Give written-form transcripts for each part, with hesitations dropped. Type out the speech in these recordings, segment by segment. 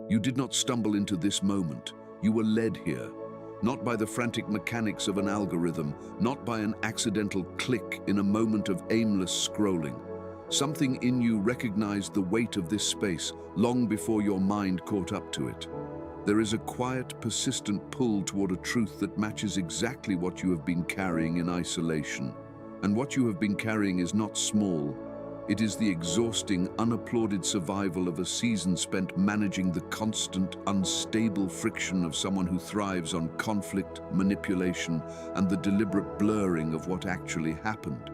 You did not stumble into this moment. You were led here, not by the frantic mechanics of an algorithm, not by an accidental click in a moment of aimless scrolling. Something in you recognized the weight of this space long before your mind caught up to it. There is a quiet, persistent pull toward a truth that matches exactly what you have been carrying in isolation. And what you have been carrying is not small. It is the exhausting, unapplauded survival of a season spent managing the constant, unstable friction of someone who thrives on conflict, manipulation, and the deliberate blurring of what actually happened.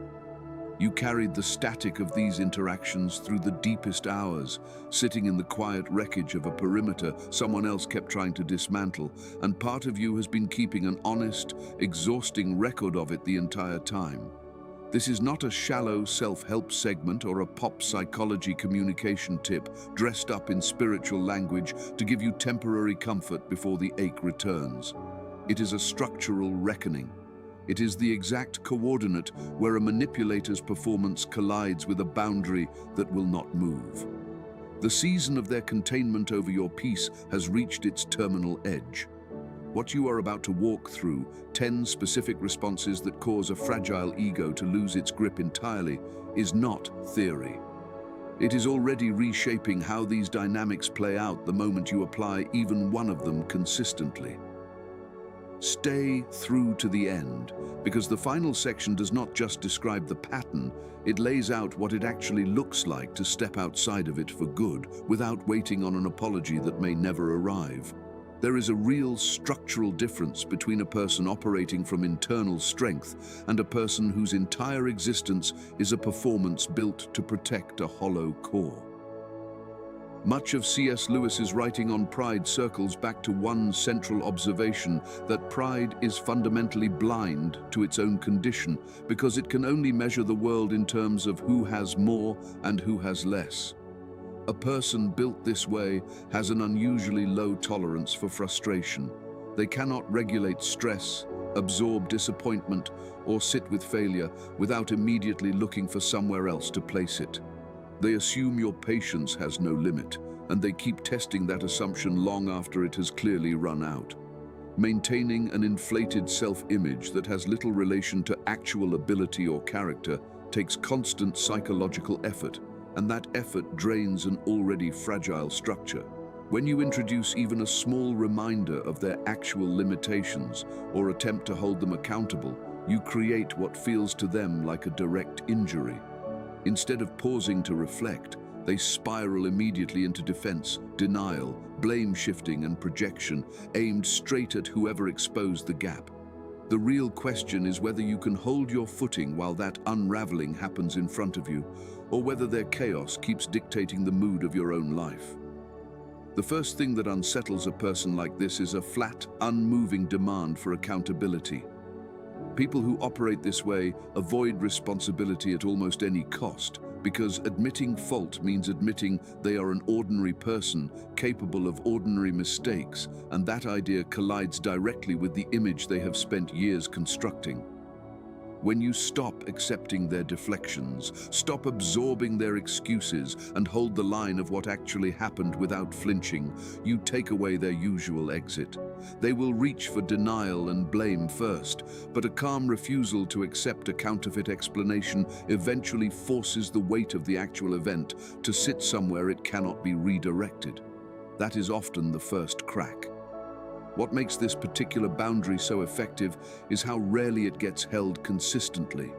You carried the static of these interactions through the deepest hours, sitting in the quiet wreckage of a perimeter someone else kept trying to dismantle, and part of you has been keeping an honest, exhausting record of it the entire time. This is not a shallow self-help segment or a pop psychology communication tip dressed up in spiritual language to give you temporary comfort before the ache returns. It is a structural reckoning. It is the exact coordinate where a manipulator's performance collides with a boundary that will not move. The season of their containment over your peace has reached its terminal edge. What you are about to walk through, 10 specific responses that cause a fragile ego to lose its grip entirely, is not theory. It is already reshaping how these dynamics play out the moment you apply even one of them consistently. Stay through to the end, because the final section does not just describe the pattern, it lays out what it actually looks like to step outside of it for good, without waiting on an apology that may never arrive. There is a real structural difference between a person operating from internal strength and a person whose entire existence is a performance built to protect a hollow core. Much of C.S. Lewis's writing on pride circles back to one central observation, that pride is fundamentally blind to its own condition because it can only measure the world in terms of who has more and who has less. A person built this way has an unusually low tolerance for frustration. They cannot regulate stress, absorb disappointment, or sit with failure without immediately looking for somewhere else to place it. They assume your patience has no limit, and they keep testing that assumption long after it has clearly run out. Maintaining an inflated self-image that has little relation to actual ability or character takes constant psychological effort, and that effort drains an already fragile structure. When you introduce even a small reminder of their actual limitations or attempt to hold them accountable, you create what feels to them like a direct injury. Instead of pausing to reflect, they spiral immediately into defense, denial, blame shifting, and projection, aimed straight at whoever exposed the gap. The real question is whether you can hold your footing while that unraveling happens in front of you, or whether their chaos keeps dictating the mood of your own life. The first thing that unsettles a person like this is a flat, unmoving demand for accountability. People who operate this way avoid responsibility at almost any cost, because admitting fault means admitting they are an ordinary person capable of ordinary mistakes, and that idea collides directly with the image they have spent years constructing. When you stop accepting their deflections, stop absorbing their excuses, and hold the line of what actually happened without flinching, you take away their usual exit. They will reach for denial and blame first, but a calm refusal to accept a counterfeit explanation eventually forces the weight of the actual event to sit somewhere it cannot be redirected. That is often the first crack. What makes this particular boundary so effective is how rarely it gets held consistently.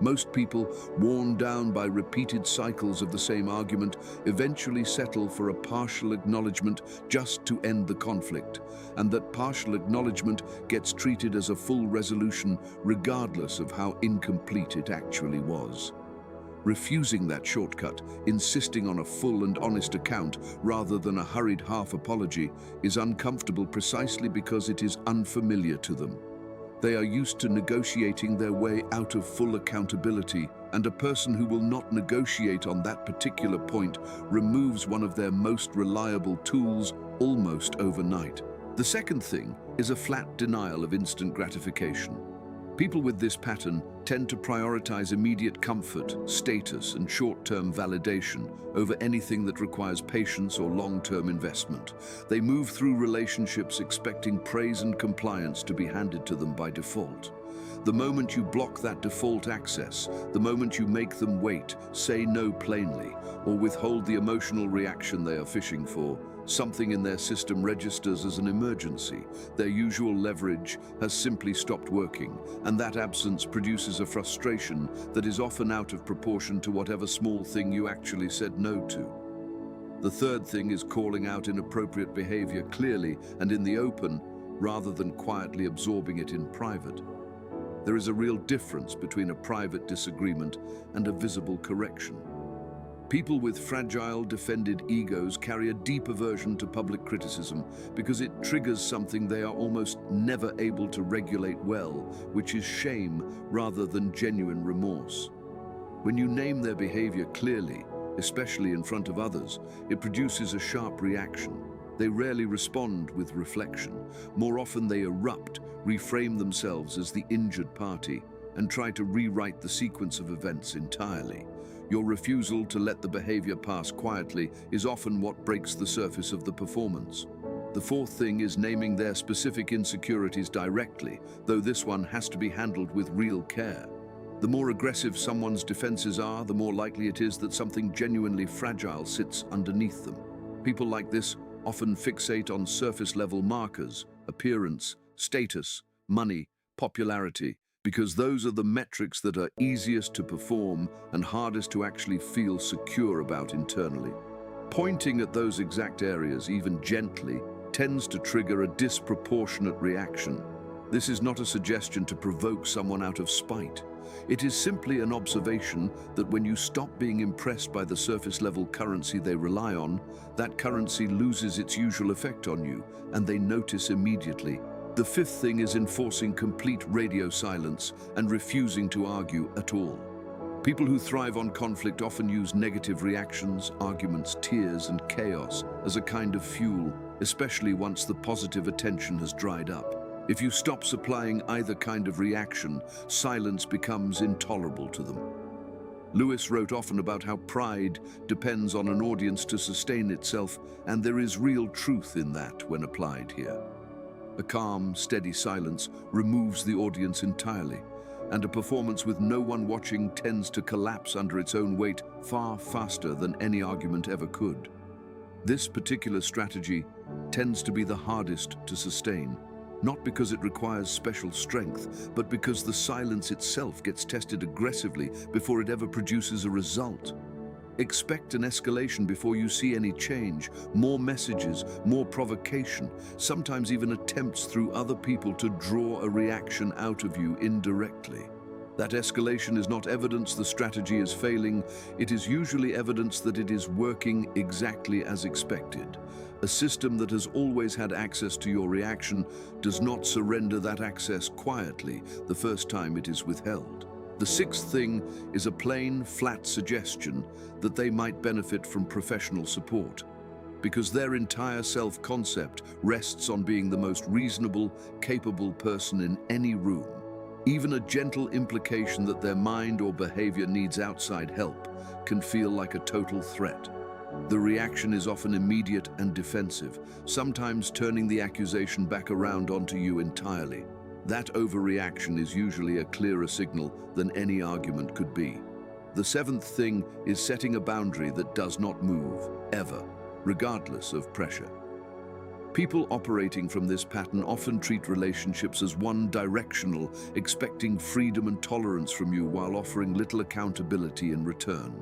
Most people, worn down by repeated cycles of the same argument, eventually settle for a partial acknowledgement just to end the conflict, and that partial acknowledgement gets treated as a full resolution regardless of how incomplete it actually was. Refusing that shortcut, insisting on a full and honest account rather than a hurried half apology, is uncomfortable precisely because it is unfamiliar to them. They are used to negotiating their way out of full accountability, and a person who will not negotiate on that particular point removes one of their most reliable tools almost overnight. The second thing is a flat denial of instant gratification. People with this pattern tend to prioritize immediate comfort, status, and short-term validation over anything that requires patience or long-term investment. They move through relationships expecting praise and compliance to be handed to them by default. The moment you block that default access, the moment you make them wait, say no plainly, or withhold the emotional reaction they are fishing for, something in their system registers as an emergency. Their usual leverage has simply stopped working, and that absence produces a frustration that is often out of proportion to whatever small thing you actually said no to. The third thing is calling out inappropriate behavior clearly and in the open, rather than quietly absorbing it in private. There is a real difference between a private disagreement and a visible correction. People with fragile, defended egos carry a deep aversion to public criticism because it triggers something they are almost never able to regulate well, which is shame rather than genuine remorse. When you name their behavior clearly, especially in front of others, it produces a sharp reaction. They rarely respond with reflection. More often they erupt, reframe themselves as the injured party, and try to rewrite the sequence of events entirely. Your refusal to let the behavior pass quietly is often what breaks the surface of the performance. The fourth thing is naming their specific insecurities directly, though this one has to be handled with real care. The more aggressive someone's defenses are, the more likely it is that something genuinely fragile sits underneath them. People like this often fixate on surface-level markers, appearance, status, money, popularity, because those are the metrics that are easiest to perform and hardest to actually feel secure about internally. Pointing at those exact areas, even gently, tends to trigger a disproportionate reaction. This is not a suggestion to provoke someone out of spite. It is simply an observation that when you stop being impressed by the surface-level currency they rely on, that currency loses its usual effect on you, and they notice immediately. The fifth thing is enforcing complete radio silence and refusing to argue at all. People who thrive on conflict often use negative reactions, arguments, tears, and chaos as a kind of fuel, especially once the positive attention has dried up. If you stop supplying either kind of reaction, silence becomes intolerable to them. Lewis wrote often about how pride depends on an audience to sustain itself, and there is real truth in that when applied here. A calm, steady silence removes the audience entirely, and a performance with no one watching tends to collapse under its own weight far faster than any argument ever could. This particular strategy tends to be the hardest to sustain, not because it requires special strength, but because the silence itself gets tested aggressively before it ever produces a result. Expect an escalation before you see any change, more messages, more provocation, sometimes even attempts through other people to draw a reaction out of you indirectly. That escalation is not evidence the strategy is failing, it is usually evidence that it is working exactly as expected. A system that has always had access to your reaction does not surrender that access quietly the first time it is withheld. The sixth thing is a plain, flat suggestion that they might benefit from professional support, because their entire self-concept rests on being the most reasonable, capable person in any room. Even a gentle implication that their mind or behavior needs outside help can feel like a total threat. The reaction is often immediate and defensive, sometimes turning the accusation back around onto you entirely. That overreaction is usually a clearer signal than any argument could be. The seventh thing is setting a boundary that does not move, ever, regardless of pressure. People operating from this pattern often treat relationships as one-directional, expecting freedom and tolerance from you while offering little accountability in return.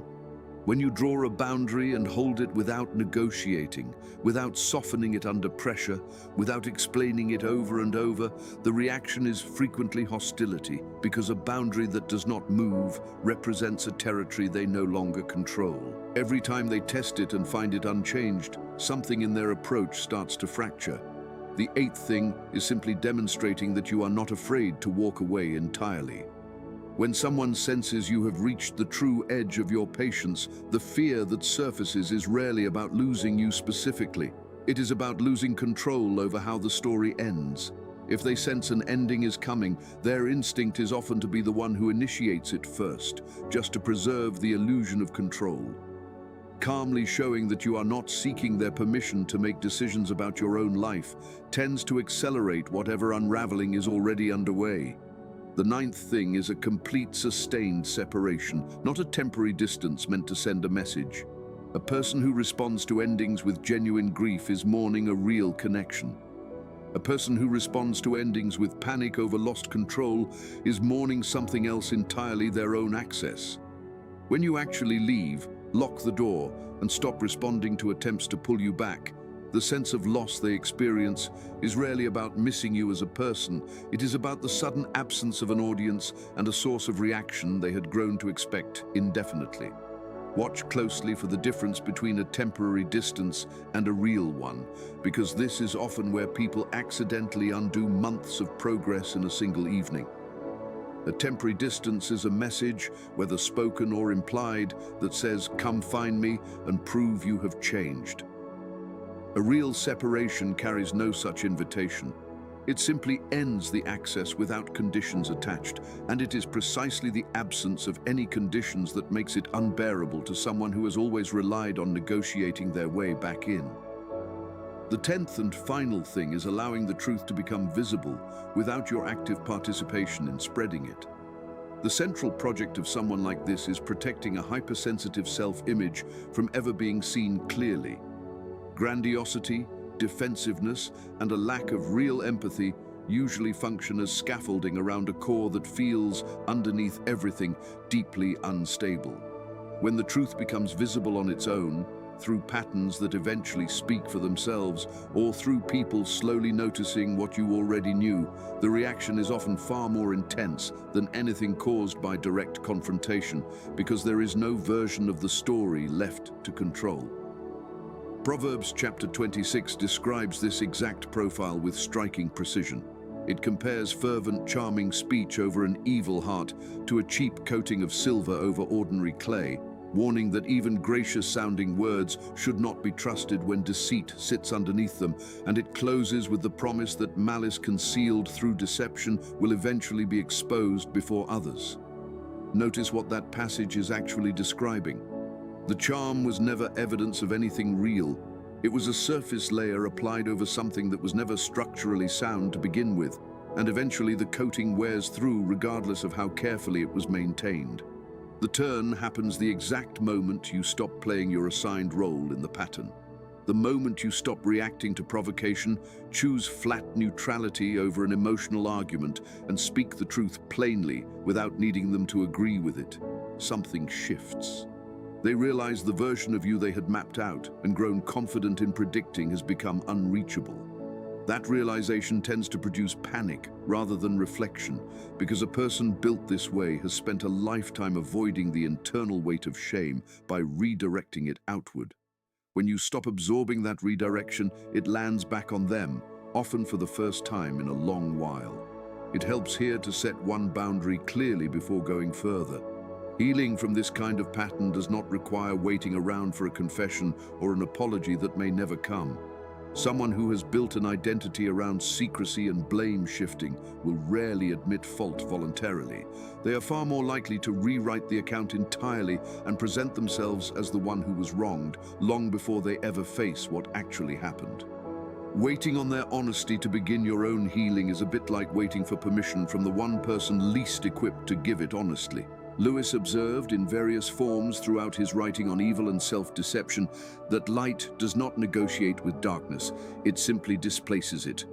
When you draw a boundary and hold it without negotiating, without softening it under pressure, without explaining it over and over, the reaction is frequently hostility, because a boundary that does not move represents a territory they no longer control. Every time they test it and find it unchanged, something in their approach starts to fracture. The eighth thing is simply demonstrating that you are not afraid to walk away entirely. When someone senses you have reached the true edge of your patience, the fear that surfaces is rarely about losing you specifically. It is about losing control over how the story ends. If they sense an ending is coming, their instinct is often to be the one who initiates it first, just to preserve the illusion of control. Calmly showing that you are not seeking their permission to make decisions about your own life tends to accelerate whatever unraveling is already underway. The ninth thing is a complete, sustained separation, not a temporary distance meant to send a message. A person who responds to endings with genuine grief is mourning a real connection. A person who responds to endings with panic over lost control is mourning something else entirely, their own access. When you actually leave, lock the door, and stop responding to attempts to pull you back, the sense of loss they experience is rarely about missing you as a person. It is about the sudden absence of an audience and a source of reaction they had grown to expect indefinitely. Watch closely for the difference between a temporary distance and a real one, because this is often where people accidentally undo months of progress in a single evening. A temporary distance is a message, whether spoken or implied, that says, "Come find me and prove you have changed." A real separation carries no such invitation. It simply ends the access without conditions attached, and it is precisely the absence of any conditions that makes it unbearable to someone who has always relied on negotiating their way back in. The 10th and final thing is allowing the truth to become visible without your active participation in spreading it. The central project of someone like this is protecting a hypersensitive self-image from ever being seen clearly. Grandiosity, defensiveness, and a lack of real empathy usually function as scaffolding around a core that feels, underneath everything, deeply unstable. When the truth becomes visible on its own, through patterns that eventually speak for themselves, or through people slowly noticing what you already knew, the reaction is often far more intense than anything caused by direct confrontation, because there is no version of the story left to control. Proverbs chapter 26 describes this exact profile with striking precision. It compares fervent, charming speech over an evil heart to a cheap coating of silver over ordinary clay, warning that even gracious-sounding words should not be trusted when deceit sits underneath them, and it closes with the promise that malice concealed through deception will eventually be exposed before others. Notice what that passage is actually describing. The charm was never evidence of anything real. It was a surface layer applied over something that was never structurally sound to begin with, and eventually the coating wears through regardless of how carefully it was maintained. The turn happens the exact moment you stop playing your assigned role in the pattern. The moment you stop reacting to provocation, choose flat neutrality over an emotional argument, and speak the truth plainly without needing them to agree with it, something shifts. They realize the version of you they had mapped out and grown confident in predicting has become unreachable. That realization tends to produce panic rather than reflection, because a person built this way has spent a lifetime avoiding the internal weight of shame by redirecting it outward. When you stop absorbing that redirection, it lands back on them, often for the first time in a long while. It helps here to set one boundary clearly before going further. Healing from this kind of pattern does not require waiting around for a confession or an apology that may never come. Someone who has built an identity around secrecy and blame shifting will rarely admit fault voluntarily. They are far more likely to rewrite the account entirely and present themselves as the one who was wronged, long before they ever face what actually happened. Waiting on their honesty to begin your own healing is a bit like waiting for permission from the one person least equipped to give it honestly. Lewis observed in various forms throughout his writing on evil and self-deception that light does not negotiate with darkness, it simply displaces it.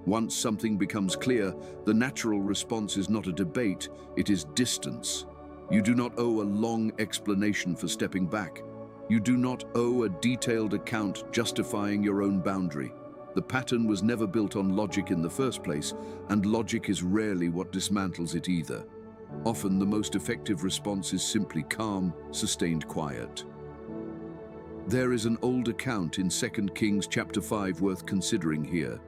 Once something becomes clear, the natural response is not a debate, it is distance. You do not owe a long explanation for stepping back. You do not owe a detailed account justifying your own boundary. The pattern was never built on logic in the first place, and logic is rarely what dismantles it either. Often the most effective response is simply calm, sustained quiet. There is an old account in 2 Kings chapter 5 worth considering here.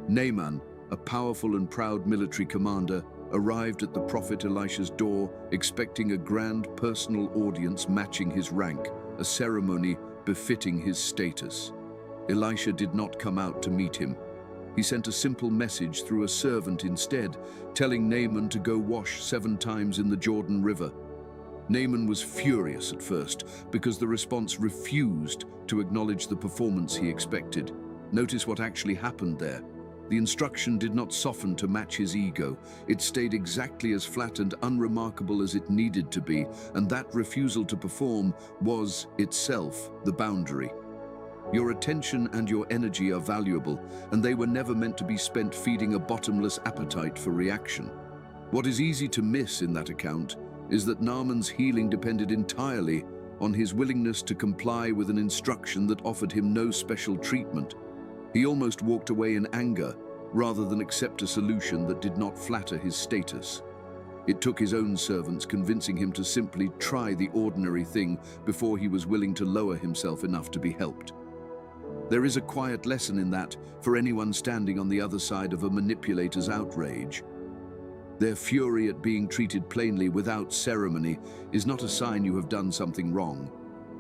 Naaman, a powerful and proud military commander, arrived at the prophet Elisha's door expecting a grand personal audience matching his rank, a ceremony befitting his status. Elisha did not come out to meet him. He sent a simple message through a servant instead, telling Naaman to go wash 7 times in the Jordan River. Naaman was furious at first because the response refused to acknowledge the performance he expected. Notice what actually happened there. The instruction did not soften to match his ego. It stayed exactly as flat and unremarkable as it needed to be, and that refusal to perform was itself the boundary. Your attention and your energy are valuable, and they were never meant to be spent feeding a bottomless appetite for reaction. What is easy to miss in that account is that Naaman's healing depended entirely on his willingness to comply with an instruction that offered him no special treatment. He almost walked away in anger rather than accept a solution that did not flatter his status. It took his own servants convincing him to simply try the ordinary thing before he was willing to lower himself enough to be helped. There is a quiet lesson in that for anyone standing on the other side of a manipulator's outrage. Their fury at being treated plainly without ceremony is not a sign you have done something wrong.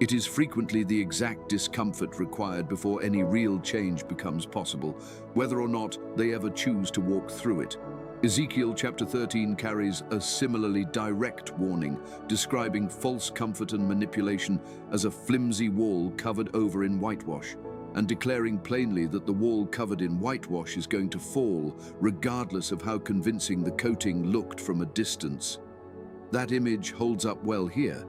It is frequently the exact discomfort required before any real change becomes possible, whether or not they ever choose to walk through it. Ezekiel chapter 13 carries a similarly direct warning, describing false comfort and manipulation as a flimsy wall covered over in whitewash, and declaring plainly that the wall covered in whitewash is going to fall, regardless of how convincing the coating looked from a distance. That image holds up well here.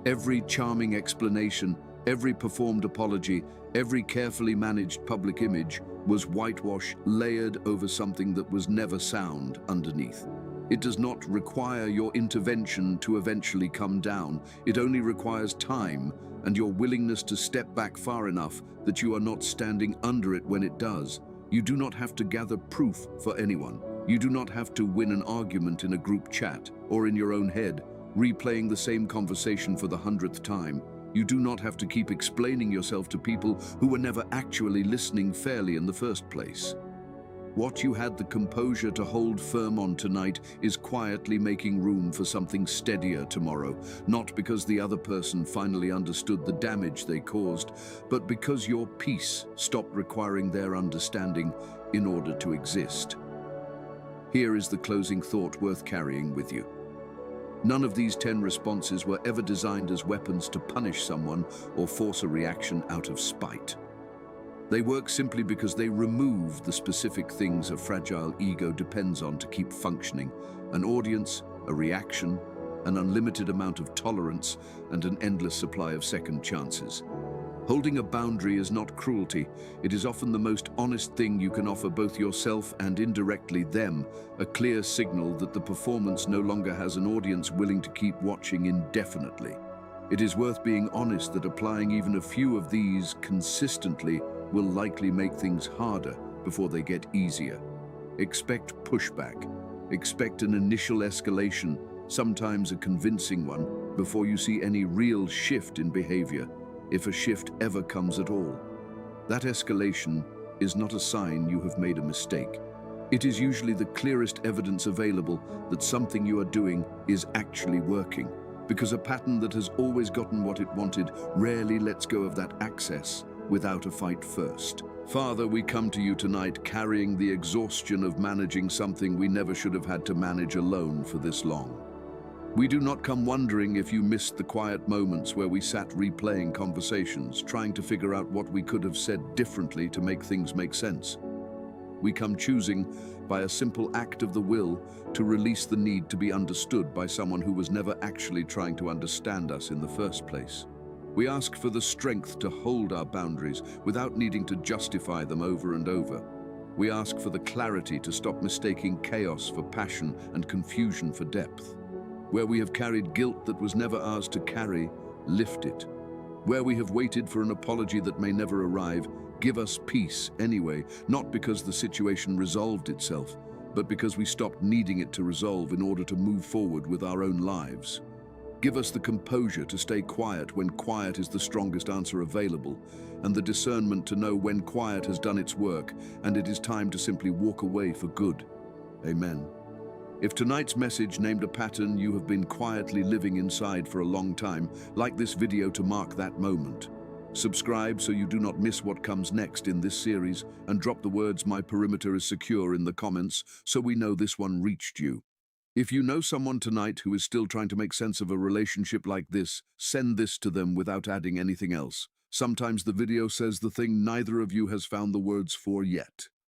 Every charming explanation, every performed apology, every carefully managed public image was whitewash layered over something that was never sound underneath. It does not require your intervention to eventually come down. It only requires time and your willingness to step back far enough that you are not standing under it when it does. You do not have to gather proof for anyone. You do not have to win an argument in a group chat or in your own head, replaying the same conversation for the 100th time. You do not have to keep explaining yourself to people who were never actually listening fairly in the first place. What you had the composure to hold firm on tonight is quietly making room for something steadier tomorrow, not because the other person finally understood the damage they caused, but because your peace stopped requiring their understanding in order to exist. Here is the closing thought worth carrying with you. None of these 10 responses were ever designed as weapons to punish someone or force a reaction out of spite. They work simply because they remove the specific things a fragile ego depends on to keep functioning: an audience, a reaction, an unlimited amount of tolerance, and an endless supply of second chances. Holding a boundary is not cruelty. It is often the most honest thing you can offer both yourself and indirectly them, a clear signal that the performance no longer has an audience willing to keep watching indefinitely. It is worth being honest that applying even a few of these consistently will likely make things harder before they get easier. Expect pushback. Expect an initial escalation, sometimes a convincing one, before you see any real shift in behavior, if a shift ever comes at all. That escalation is not a sign you have made a mistake. It is usually the clearest evidence available that something you are doing is actually working, because a pattern that has always gotten what it wanted rarely lets go of that access without a fight first. Father, we come to you tonight carrying the exhaustion of managing something we never should have had to manage alone for this long. We do not come wondering if you missed the quiet moments where we sat replaying conversations, trying to figure out what we could have said differently to make things make sense. We come choosing, by a simple act of the will, to release the need to be understood by someone who was never actually trying to understand us in the first place. We ask for the strength to hold our boundaries without needing to justify them over and over. We ask for the clarity to stop mistaking chaos for passion and confusion for depth. Where we have carried guilt that was never ours to carry, lift it. Where we have waited for an apology that may never arrive, give us peace anyway, not because the situation resolved itself, but because we stopped needing it to resolve in order to move forward with our own lives. Give us the composure to stay quiet when quiet is the strongest answer available, and the discernment to know when quiet has done its work and it is time to simply walk away for good. Amen. If tonight's message named a pattern you have been quietly living inside for a long time, like this video to mark that moment. Subscribe so you do not miss what comes next in this series, and drop the words "my perimeter is secure" in the comments so we know this one reached you. If you know someone tonight who is still trying to make sense of a relationship like this, send this to them without adding anything else. Sometimes the video says the thing neither of you has found the words for yet.